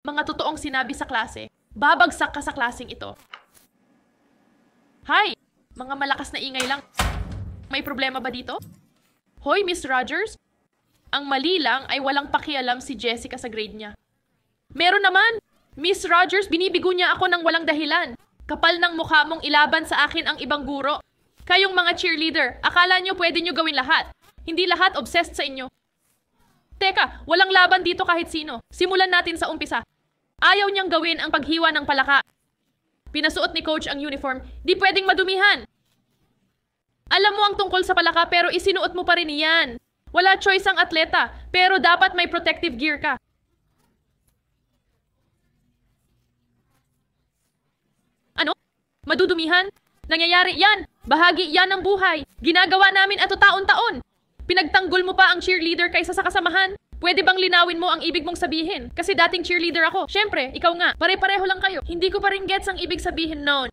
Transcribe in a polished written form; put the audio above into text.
mga totoong sinabi sa klase, babagsak ka sa klaseng ito. Hi! Mga malakas na ingay lang. May problema ba dito? Hoy, Miss Rogers! Ang mali lang ay walang pakialam si Jessica sa grade niya. Meron naman! Miss Rogers, binibigo niya ako ng walang dahilan. Kapal ng mukha mong ilaban sa akin ang ibang guro. Kayong mga cheerleader, akala niyo pwede niyo gawin lahat. Hindi lahat obsessed sa inyo. Teka, walang laban dito kahit sino. Simulan natin sa umpisa. Ayaw niyang gawin ang paghiwa ng palaka. Pinasuot ni coach ang uniform, di pwedeng madumihan. Alam mo ang tungkol sa palaka pero isinuot mo pa rin iyan. Wala choice ang atleta, pero dapat may protective gear ka. Ano? Madudumihan? Nangyayari yan. Bahagi yan ng buhay. Ginagawa namin ito taon-taon. Pinagtanggol mo pa ang cheerleader kaysa sa kasamahan. Pwede bang linawin mo ang ibig mong sabihin? Kasi dating cheerleader ako. Siyempre, ikaw nga. Pare-pareho lang kayo. Hindi ko pa rin gets ang ibig sabihin noon.